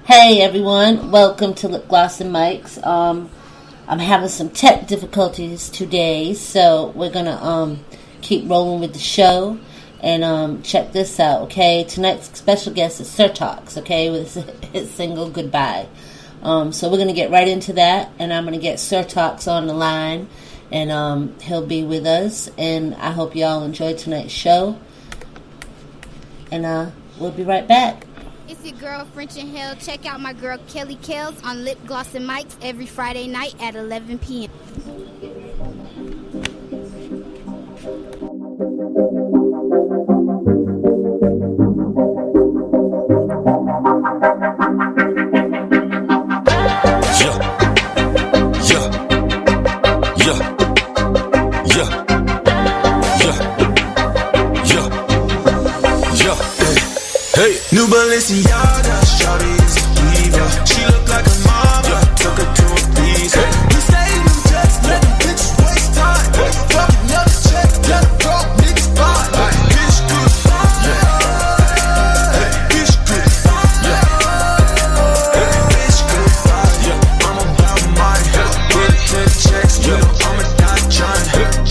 Hey everyone, welcome to LipglossNMics. I'm having some tech difficulties today, so we're gonna keep rolling with the show and check this out, okay? Tonight's special guest is Sir Tox, okay, with his single Goodbye. So we're gonna get right into that, and I'm gonna get Sir Tox on the line, and he'll be with us, and I hope y'all enjoy tonight's show, and we'll be right back. It's your girl French in Hell. Check out my girl Kelly Kells on LipglossNMics every Friday night at 11 p.m. New Balenciaga, shawty is a diva. She look like a mama, took her to a visa. We stay in them jets, let them bitches waste time. Fucking up the check, let them broke niggas buy. Bitch goodbye, bitch goodbye, bitch goodbye. I'm about mine, put it to the checks,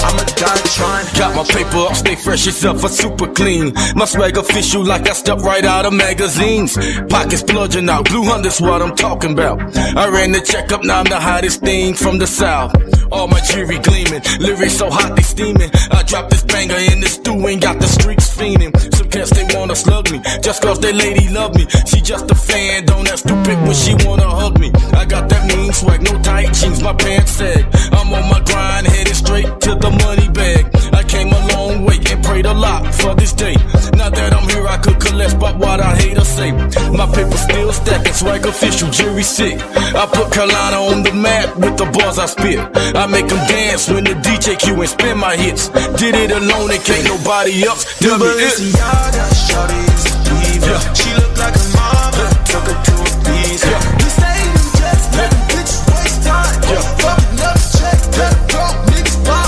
I'ma die trying. Got my paper up, stay fresh yourself, a super clean. My swag official like I stepped right out of magazines. Pockets bludgeon out, blue hunters what I'm talking about. I ran the checkup, now I'm the hottest thing from the south. All my jewelry gleaming, lyrics so hot they steaming. I dropped this banger in the stew and got the streets fiending. Some cats they wanna slug me, just cause they lady love me. She just a fan, don't act stupid when she wanna hug me. I got that mean swag, no tight jeans, my pants sag. I'm on my grind, headed straight to the money bag. I came a long way and prayed a lot for this day. Now that I'm here, I could collect but what I hate to say. My paper still stacking, swag official, jury sick. I put Carolina on the map with the bars I spit. I make them dance when the DJ cue and spin my hits. Did it alone and can't nobody else do New it. Balenciaga, shawty is a diva. She look like a mama, took her to a visa. We stay in them jets, let them bitches waste time. Fucking up the check, let them broke niggas buy.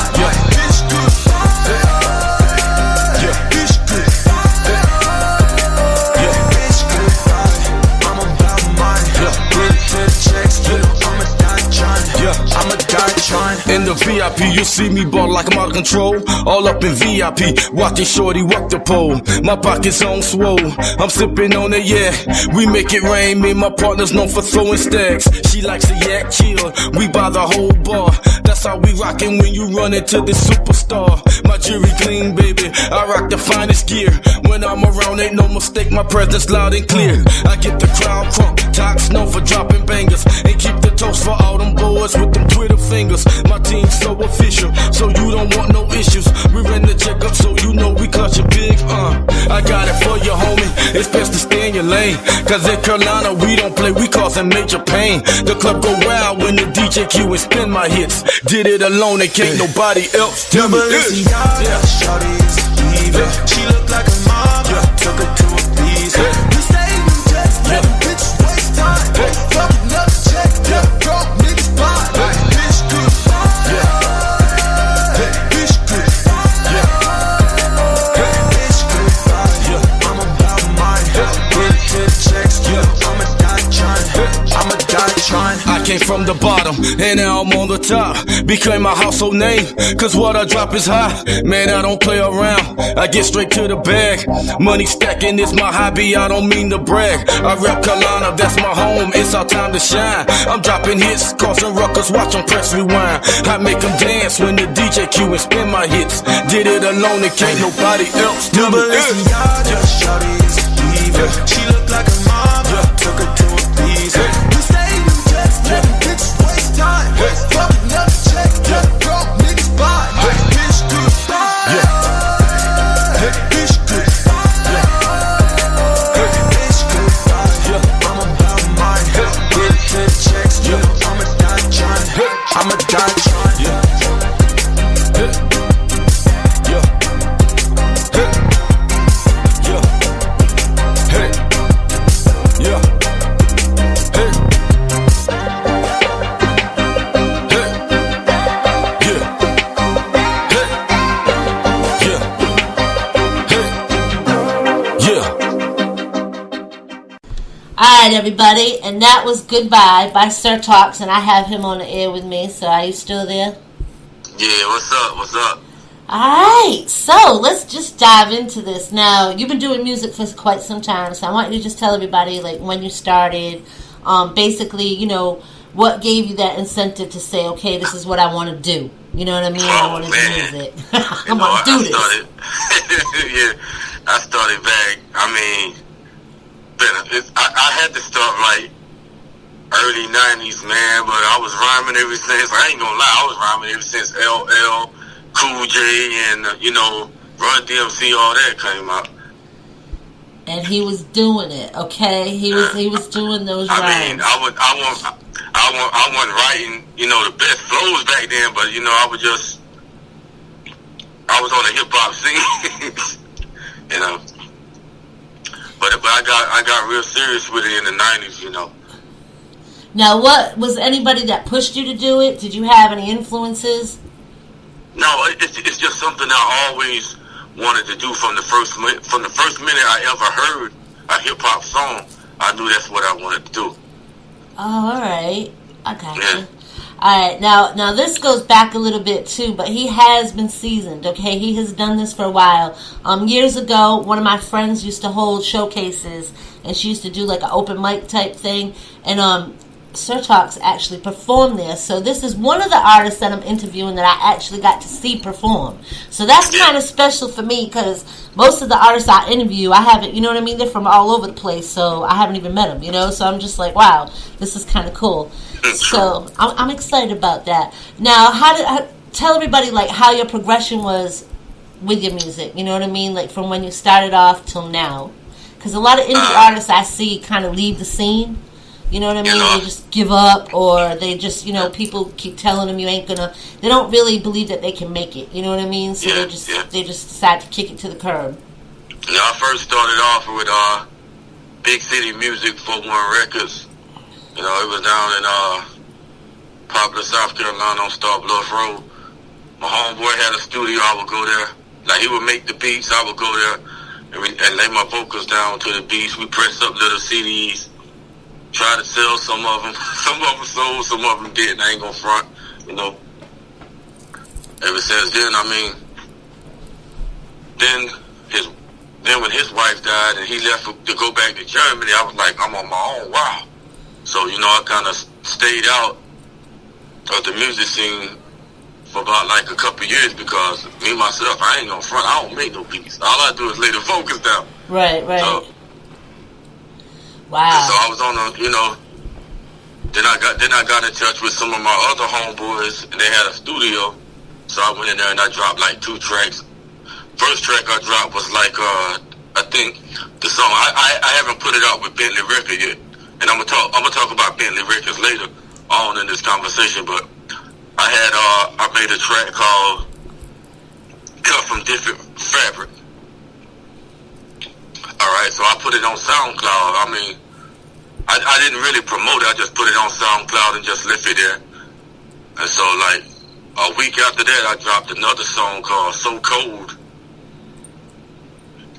Bitch goodbye, bitch goodbye, bitch goodbye. I'm about mine, put it to the checks, I'ma die trying. In the VIP, you see me ball like I'm out of control. All up in VIP, watching shorty work the pole. My pockets on swole, I'm sipping on it, yeah. We make it rain, me and my partners known for throwing stacks. She likes a yak chill, we buy the whole bar. That's how we rockin' when you run into this superstar. My jewelry clean, baby, I rock the finest gear. When I'm around, ain't no mistake, my presence loud and clear. I get the crowd crunk, Tox known for dropping bangers. And keep the toast for all them boys with them Twitter fingers. My team's so official, so you don't want no issues. We ran the checkup, so you know we clutch a big I got it for you, homie. It's best to stay in your lane. Cause in Carolina, we don't play, we causing major pain. The club go wild when the DJ cue and spin my hits. Did it alone, and can't nobody else do it. Shawty is a diva. She look like a mama, took her to a visa. We stay in them jets, let them bitches waste time. Fucking up the check, let them broke niggas buy. Bitch goodbye, bitch goodbye, bitch goodbye. I'm about mine, put it to the checks, I'ma die trying. I came from the bottom, and now I'm on the top. Became my household name, cause what I drop is high. Man, I don't play around, I get straight to the bag. Money stacking is my hobby, I don't mean to brag. I rep Carolina, that's my home, it's our time to shine. I'm dropping hits, causing ruckus, watch them press rewind. I make them dance when the DJ cue and spin my hits. Did it alone and can't nobody else do it. Shawty is a diva. She look like a mama, took her to a visa. We stay in them jets, let them bitches waste time. Fucking up the check, let them broke niggas buy. Bitch goodbye, bitch goodbye, bitch goodbye. I'm about mine, put it to the checks, I'ma die trying. Alright, everybody, and that was Goodbye by Sir Tox, and I have him on the air with me, so are you still there? Yeah, what's up? What's up? Alright, so let's just dive into this. Now, you've been doing music for quite some time, so I want you to just tell everybody, like, when you started, basically, you know, what gave you that incentive to say, okay, this is what I want to do. You know what I mean? I want to do music. I'm going to do this. Yeah, I started back, I mean, I had to start like early 90s, man, but I was rhyming ever since, I ain't gonna lie, I was rhyming ever since LL, Cool J, and, you know, Run DMC, all that came out. And he was doing it, okay? He was doing those rhymes. I mean, I wasn't writing, you know, the best flows back then, but, you know, I was on a hip-hop scene, you know. But I got real serious with it in the 90s, you know. Now, what was anybody that pushed you to do it? Did you have any influences? No, it's just something I always wanted to do from the first minute I ever heard a hip hop song. I knew that's what I wanted to do. Oh, all right, I got you. Yeah. All right, now this goes back a little bit too, but he has been seasoned, okay? He has done this for a while. Years ago, one of my friends used to hold showcases, and she used to do like an open mic type thing, and Sir Tox actually performed there. So this is one of the artists that I'm interviewing that I actually got to see perform. So that's kind of special for me because most of the artists I interview, I haven't, you know what I mean? They're from all over the place, so I haven't even met them, you know? So I'm just like, wow, this is kind of cool. So I'm excited about that. Now, tell everybody like how your progression was with your music. You know what I mean? Like from when you started off till now. Because a lot of indie artists I see kind of leave the scene. You know what I mean? They just give up, or they just, you know, people keep telling them you ain't gonna. They don't really believe that they can make it. You know what I mean? So they just decide to kick it to the curb. You know, I first started off with Big City Music 41 Records. You know, it was down in Poplar, South Carolina on Star Bluff Road. My homeboy had a studio. I would go there. Like, he would make the beats. I would go there and lay my vocals down to the beats. We press up little CDs. Try to sell some of them. Some of them sold, some of them didn't. I ain't gonna front, you know. Ever since then, I mean, then when his wife died and he left to go back to Germany, I was like, I'm on my own. Wow. So, you know, I kind of stayed out of the music scene for about like a couple of years because me, myself, I ain't gonna front. I don't make no beats. All I do is lay the vocals down. Right. So, wow. So I was on a, you know, then I got in touch with some of my other homeboys and they had a studio. So I went in there and I dropped like 2 tracks. First track I dropped was like, I think the song, I haven't put it out with Bentley Records yet. And I'm gonna talk about Bentley Records later on in this conversation, but I made a track called Cut From Different Fabric. Alright, so I put it on SoundCloud. I mean, I didn't really promote it, I just put it on SoundCloud and just left it there. And so like a week after that I dropped another song called So Cold.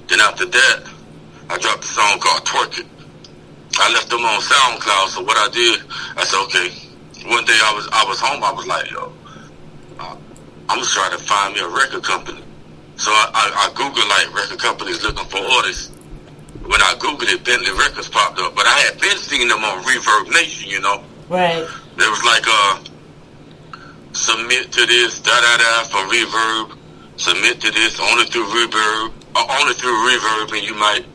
Then after that I dropped a song called Twerk It. I left them on SoundCloud, so what I did, I said, okay. One day I was home, I was like, yo, I'm just trying to find me a record company. So I Googled like record companies looking for artists. When I Googled it, Bentley Records popped up, but I had been seeing them on Reverb Nation, you know. Right. There was like submit to this, da-da-da from Reverb, submit to this only through Reverb, and you might,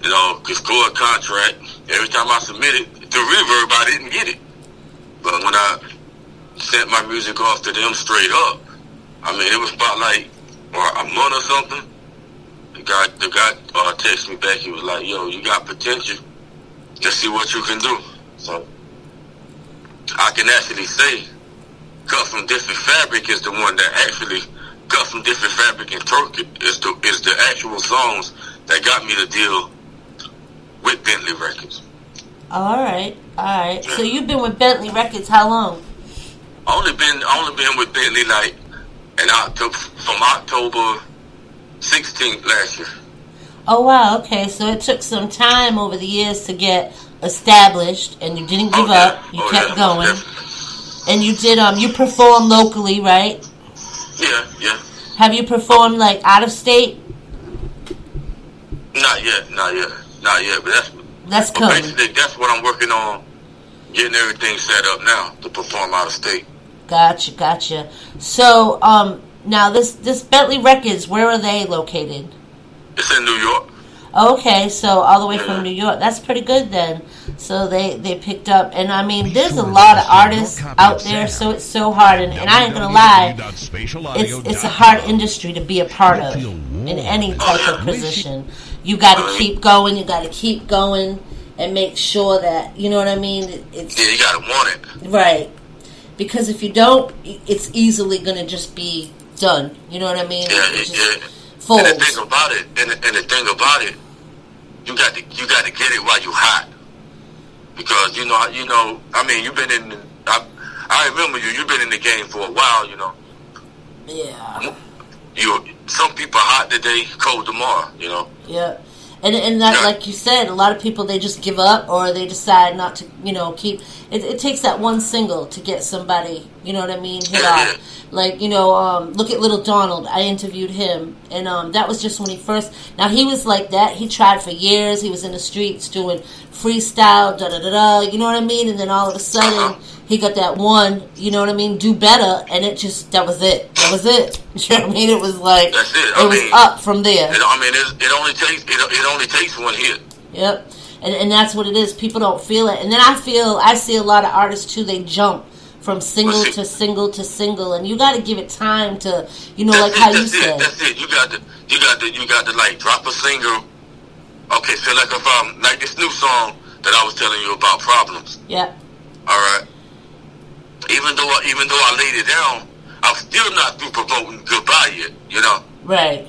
you know, could score a contract. Every time I submitted to Reverb, I didn't get it. But when I sent my music off to them straight up, I mean, it was about like a month or something. The guy texted me back. He was like, yo, you got potential. Just see what you can do. So I can actually say Cut From Different Fabric is the one that actually Cut From Different Fabric and Twerk It is the actual songs that got me the deal with Bentley Records. All right. Yeah. So you've been with Bentley Records how long? Only been with Bentley like from October 16th last year. Oh wow, okay. So it took some time over the years to get established, and you didn't give up. You kept going. And you did, you perform locally, right? Yeah. Have you performed, like, out of state? Not yet. But that's coming. Basically, that's what I'm working on, getting everything set up now to perform out of state. Gotcha. So, now this Bentley Records, where are they located? It's in New York. Okay, so all the way from New York. That's pretty good then. So they picked up, and I mean, there's a lot of artists out there, so it's so hard, and I ain't gonna lie, it's a hard industry to be a part of in any type of position. You got to keep going, and make sure that, you know what I mean. You gotta want it, right? Because if you don't, it's easily gonna just be done. You know what I mean? And the thing about it, you got to get it while you hot. Because you know, I mean, you've been in. I remember you've been in the game for a while. You know. Yeah. Some people hot today, cold tomorrow. You know. Yeah. And that, like you said, a lot of people, they just give up, or they decide not to, keep. It takes that one single to get somebody, you know what I mean, hit off. Like, look at Little Donald. I interviewed him, and that was just when he first. Now, he was like that. He tried for years. He was in the streets doing freestyle, da-da-da-da, you know what I mean? And then all of a sudden, he got that one, you know what I mean, do better, and that was it. You know what I mean? It was like, it was up from there. It only takes one hit. Yep. And that's what it is. People don't feel it. And then I see a lot of artists too, they jump from single to single to single, and you got to give it time to, like how you said. That's it. You got to like drop a single. Okay, so like if like this new song that I was telling you about, Problems. Yeah. All right. Even though I laid it down, I'm still not through promoting Goodbye yet. You know. Right.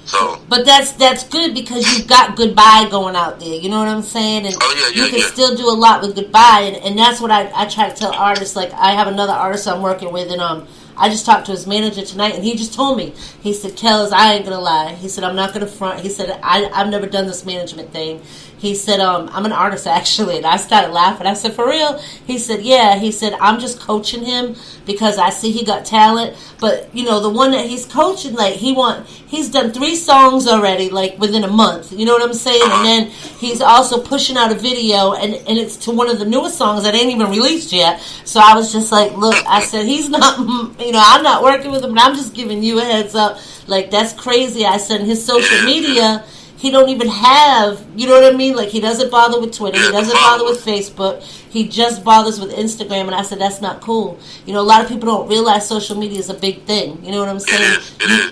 So. But that's good because you've got Goodbye going out there. You know what I'm saying? And you can still do a lot with Goodbye, and that's what I try to tell artists. Like, I have another artist I'm working with, and I just talked to his manager tonight, and he just told me. He said, "Kels, I ain't gonna lie." He said, "I'm not gonna front." He said, "I've never done this management thing." He said, "I'm an artist actually," and I started laughing. I said, "For real?" He said, "Yeah." He said, "I'm just coaching him because I see he got talent, but the one that he's coaching, like he's done 3 songs already, like within a month. You know what I'm saying? And then he's also pushing out a video, and it's to one of the newest songs that ain't even released yet." So I was just like, "Look," I said, "He's not, I'm not working with him, and I'm just giving you a heads up. Like, that's crazy." I said, "His social media." He don't even have, you know what I mean? Like, he doesn't bother with Twitter. He doesn't bother with Facebook. He just bothers with Instagram. And I said, that's not cool. A lot of people don't realize social media is a big thing. You know what I'm saying?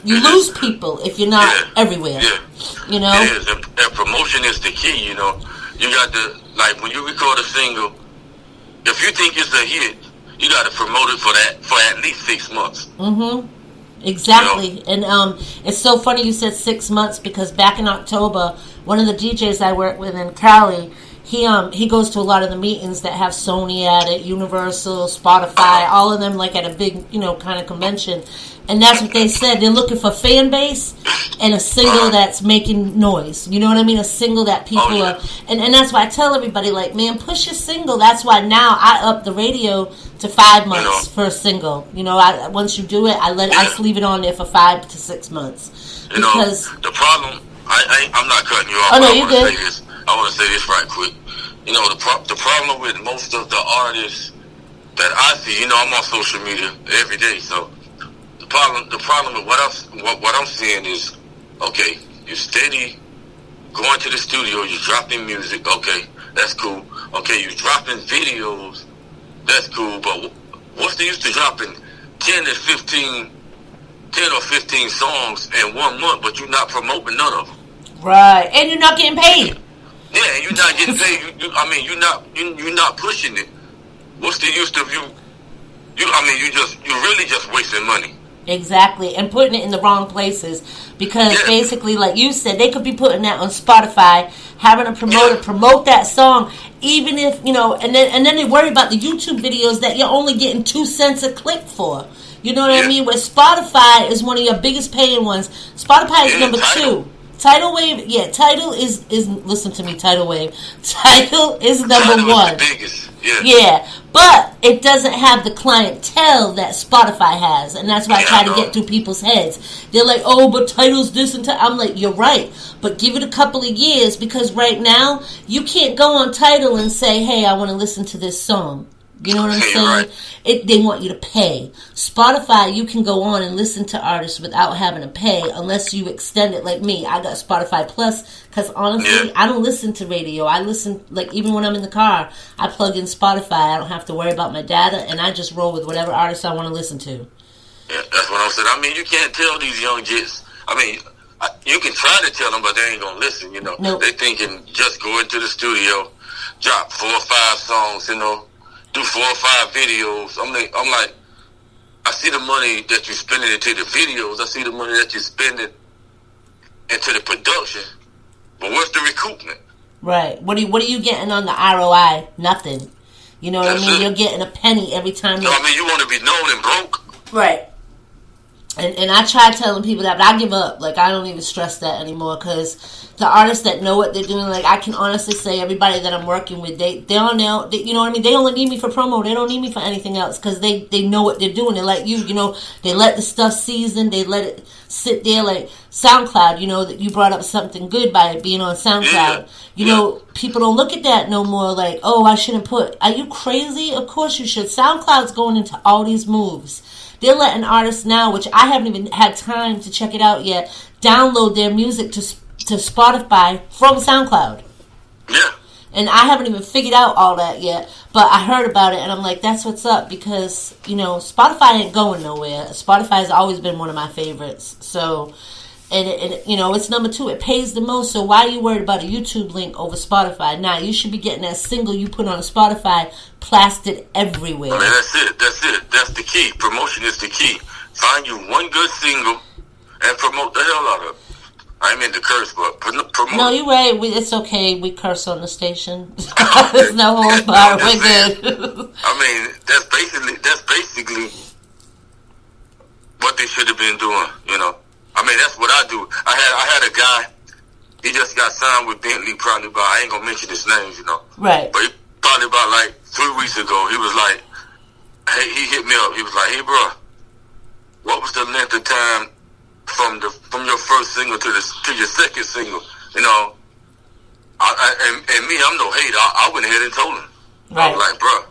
You lose people if you're not everywhere. Yeah. It is. And promotion is the key, You got to, like, when you record a single, if you think it's a hit, you got to promote it for at least 6 months. Mm-hmm. Exactly. And it's so funny you said 6 months, because back in October, one of the DJs I work with in Cali, he goes to a lot of the meetings that have Sony at it, Universal, Spotify, all of them, like at a big, kind of convention. And that's what they said. They're looking for fan base and a single that's making noise. You know what I mean? A single that people are... And that's why I tell everybody, like, man, push your single. That's why now I up the radio to 5 months for a single. Once you do it, I just leave it on there for 5 to 6 months. Because the problem... I'm not cutting you off. Oh, no, you're good. I want to say this right quick. The problem with most of the artists that I see, I'm on social media every day, so... The problem with what I'm seeing is, okay, you're steady going to the studio, you're dropping music, okay, that's cool. Okay, you're dropping videos, that's cool, but what's the use to dropping 10 or 15 songs in 1 month, but you're not promoting none of them? Right, and you're not getting paid. Yeah, you're not getting paid. You're not pushing it. What's the use of you? You're really just wasting money. Exactly, and putting it in the wrong places, because basically, like you said, they could be putting that on Spotify, having a promoter promote that song, even if, and then they worry about the YouTube videos that you're only getting 2 cents a click for. You know what I mean? Where Spotify is one of your biggest paying ones. Spotify is number 2. Tidal Wave, yeah, Tidal is listen to me, Tidal Wave. Tidal is number Tidal one. Is the biggest, yeah. Yeah, but it doesn't have the clientele that Spotify has, and that's why I try to get through people's heads. They're like, oh, but Tidal's this and that. I'm like, you're right, but give it a couple of years, because right now, you can't go on Tidal and say, hey, I want to listen to this song. You know what I'm saying? Right. They want you to pay. Spotify, you can go on and listen to artists without having to pay, unless you extend it. Like me, I got Spotify Plus, because honestly, I don't listen to radio. I listen, like, even when I'm in the car, I plug in Spotify. I don't have to worry about my data, and I just roll with whatever artist I want to listen to. Yeah, that's what I'm saying. I mean, you can't tell these young jits. I mean, you can try to tell them, but they ain't gonna listen. You know, They thinking just go into the studio, drop 4 or 5 songs. You know. Do 4 or 5 videos. I'm like, I see the money that you're spending into the videos. I see the money that you're spending into the production. But what's the recoupment? Right. What are you getting on the ROI? Nothing. You know what I mean? You're getting a penny every time. No, I mean, you want to be known and broke. Right. And I try telling people that, but I give up. Like, I don't even stress that anymore, because the artists that know what they're doing, like, I can honestly say everybody that I'm working with, they all know, you know what I mean? They only need me for promo. They don't need me for anything else, because they know what they're doing. They're like you know, they let the stuff season. They let it sit there. Like SoundCloud, you know, that you brought up something good by it being on SoundCloud. Yeah. You know, people don't look at that no more like, oh, I shouldn't put, are you crazy? Of course you should. SoundCloud's going into all these moves. They're letting artists now, which I haven't even had time to check it out yet, download their music to Spotify from SoundCloud. Yeah. And I haven't even figured out all that yet, but I heard about it, and I'm like, that's what's up, because, you know, Spotify ain't going nowhere. Spotify has always been one of my favorites. So, and you know, it's number 2. It pays the most, so why are you worried about a YouTube link over Spotify? Nah, you should be getting that single you put on Spotify plastered everywhere. I mean, that's it. That's the key. Promotion is the key. Find you one good single and promote the hell out of it. I mean to curse, but promote. No, you're right. It's okay. We curse on the station. There's no whole bar. We're good. I mean, that's basically what they should have been doing. You know, I mean, that's what I do. I had a guy. He just got signed with Bentley. Probably about, I ain't gonna mention his names. You know, right? But probably about like 3 weeks ago, he was like, hey, he hit me up. He was like, hey, bro, what was the length of time from your first single to your second single? You know, and me, I'm no hater. I went ahead and told him. Right. I was like, bro,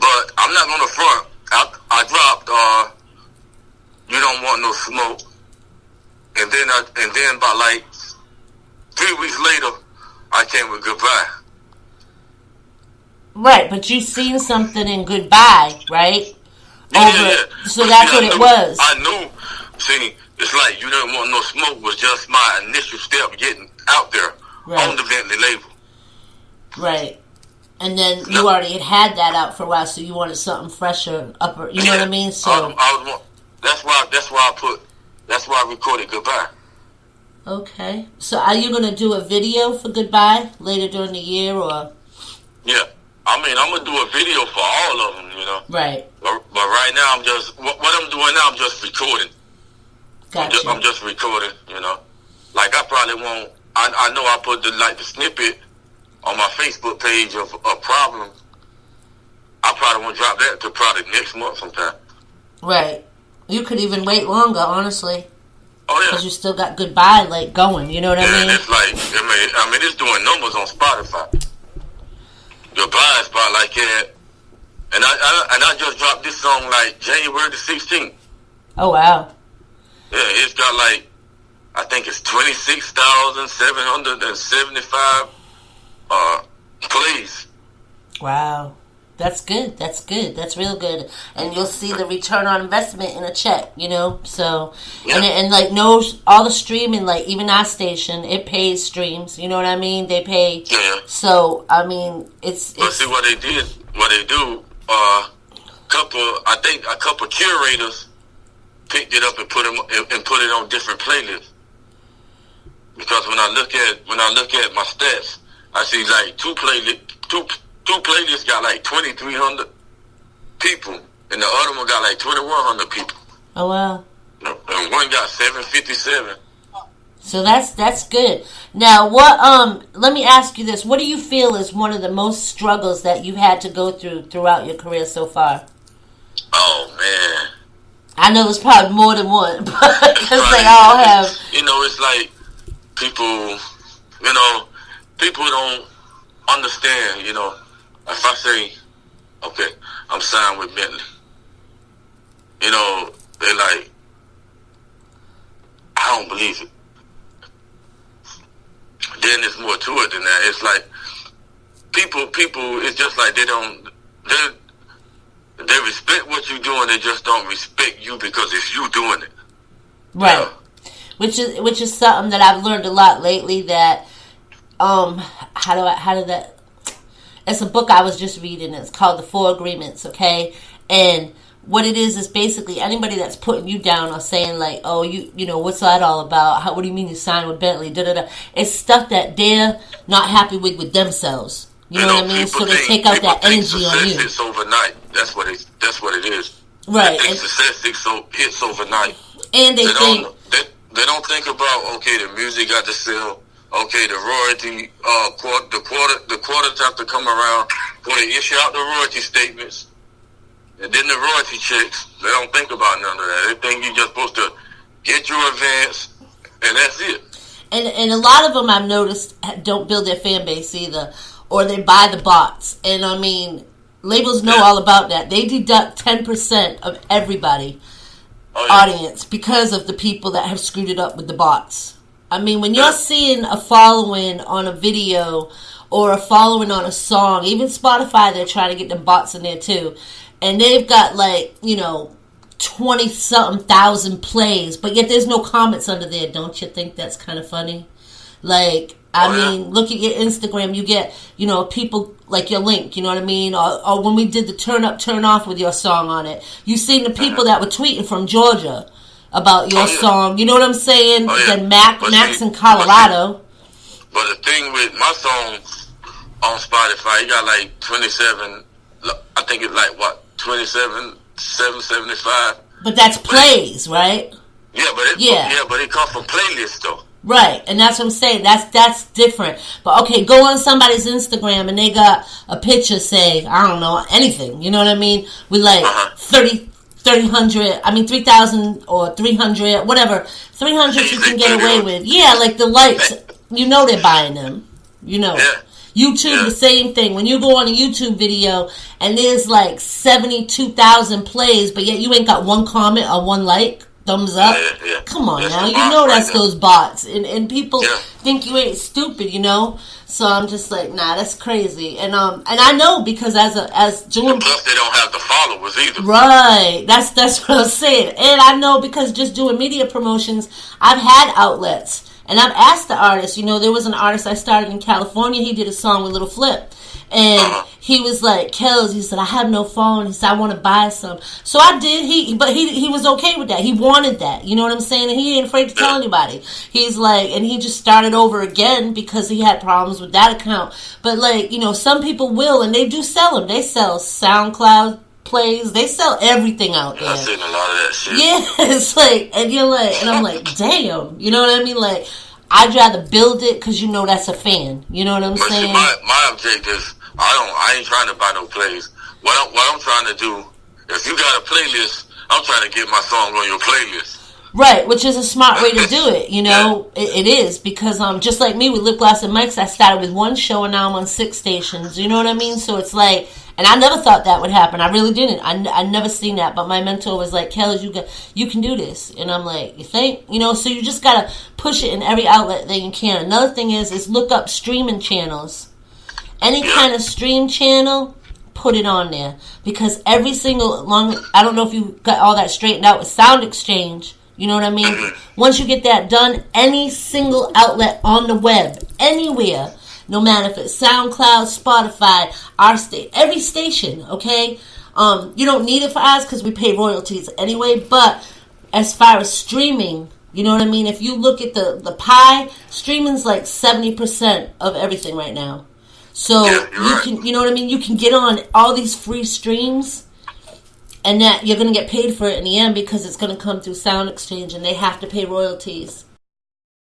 but I'm not gonna front. I dropped You Don't Want No Smoke, and then about like 3 weeks later, I came with Goodbye. Right, but you seen something in Goodbye, right? Yeah. So that's what it was. I knew. See, it's like You Don't Want No Smoke was just my initial step getting out there on the Bentley label. Right. And then you already had that out for a while, so you wanted something fresher, upper. You know what I mean? So that's why I recorded Goodbye. Okay. So are you going to do a video for Goodbye later during the year, or? Yeah. I mean, I'm going to do a video for all of them, you know. Right. But right now, I'm just, what I'm doing now, I'm just recording. Gotcha. I'm just recording, you know. Like, I probably won't, I know I put the snippet on my Facebook page of a problem. I probably won't drop that till probably next month sometime. Right. You could even wait longer, honestly. Oh, yeah. Because you still got Goodbye, like, going, you know what I mean? Yeah, it's like, I mean, it's doing numbers on Spotify. Goodbye is about like that. And I just dropped this song like January the 16th. Oh, wow. Yeah, it's got like, I think it's 26,775 plays. Wow. That's good. That's good. That's real good. And you'll see the return on investment in a check, you know? So, yeah. And like, all the streaming, like, even our station, it pays streams. You know what I mean? They pay. Yeah. So, I mean, it's see what they do, I think a couple curators picked it up and put it on different playlists. Because when I look at my stats, I see like two playlists got like 2,300 people, and the other one got like 2,100 people. Oh, wow. And one got 757. So that's good. Now, what? Let me ask you this: what do you feel is one of the most struggles that you've had to go through throughout your career so far? Oh man, I know there's probably more than one, because they all have. You know, it's like people. You know, people don't understand. You know, if I say, okay, I'm signed with Bentley. You know, they're like, I don't believe it. Then there's more to it than that. It's like people. It's just like they respect what you're doing. They just don't respect you because it's you doing it. Right. Yeah. Which is something that I've learned a lot lately. That how did that? It's a book I was just reading. It's called The Four Agreements. Okay, and what it is basically anybody that's putting you down or saying like, oh, you know, what's that all about? What do you mean you signed with Bentley? Da da da. It's stuff that they're not happy with themselves. You know what I mean? So they take out that energy on you. It's overnight. That's what it is. Right. They think success hits overnight. And they think they don't think about, okay, the music got to sell. Okay, the royalty the quarters have to come around when they issue out the royalty statements. And then the royalty checks, they don't think about none of that. They think you're just supposed to get your advance, and that's it. And a lot of them I've noticed don't build their fan base either, or they buy the bots. And I mean, labels know all about that. They deduct 10% of everybody audience because of the people that have screwed it up with the bots. I mean, when you're seeing a following on a video or a following on a song, even Spotify, they're trying to get them bots in there too. And they've got like, 20-something thousand plays, but yet there's no comments under there. Don't you think that's kind of funny? Like, I mean, look at your Instagram. You get, people like your link, you know what I mean? Or when we did the turn up, turn off with your song on it, you seen the people that were tweeting from Georgia about your song. You know what I'm saying? Then Max in Colorado. But the thing with my song on Spotify, you got like 27, I think it's like, 775. But that's plays, right? Yeah, but it comes from playlists though. Right, and that's what I'm saying. That's different. But okay, go on somebody's Instagram and they got a picture, say, I don't know, anything. You know what I mean? With like 3,000 or 300, whatever. 300 you can get away with. Yeah, like the likes. You know they're buying them. You know. Yeah. YouTube, the same thing. When you go on a YouTube video and there's like 72,000 plays, but yet you ain't got one comment or one like, thumbs up. Come on now, you know that's those bots, and people think you ain't stupid, So I'm just like, nah, that's crazy, and I know because as doing. Plus they don't have the followers either. Right, that's what I'm saying, and I know because just doing media promotions, I've had outlets. And I've asked the artist, there was an artist I started in California. He did a song with Little Flip. And he was like, Kells, he said, I have no phone. He said, I want to buy some. So I did. But he was okay with that. He wanted that. You know what I'm saying? And he ain't afraid to tell anybody. He's like, and he just started over again because he had problems with that account. But like, some people will, and they do sell them. They sell SoundCloud plays. They sell everything out there. I've seen a lot of that shit. Yeah, it's like, and you're like, and I'm like, damn, you know what I mean? Like, I'd rather build it because that's a fan. You know what I'm saying? See, my objective is, I ain't trying to buy no plays. What I'm trying to do, if you got a playlist, I'm trying to get my song on your playlist. Right, which is a smart way to do it, it is, because just like me with LipglossNMics, I started with one show and now I'm on 6 stations, you know what I mean? So it's like, and I never thought that would happen, I really didn't, I never seen that, but my mentor was like, Kells, you can do this, and I'm like, you think? So you just gotta push it in every outlet that you can. Another thing is look up streaming channels. Any kind of stream channel, put it on there, because every single I don't know if you got all that straightened out with Sound Exchange. You know what I mean? Once you get that done, any single outlet on the web, anywhere, no matter if it's SoundCloud, Spotify, our every station, okay? You don't need it for us because we pay royalties anyway, but as far as streaming, you know what I mean? If you look at the pie, streaming's like 70% of everything right now. So can, you know what I mean? You can get on all these free streams, and that you're going to get paid for it in the end because it's going to come through Sound Exchange and they have to pay royalties.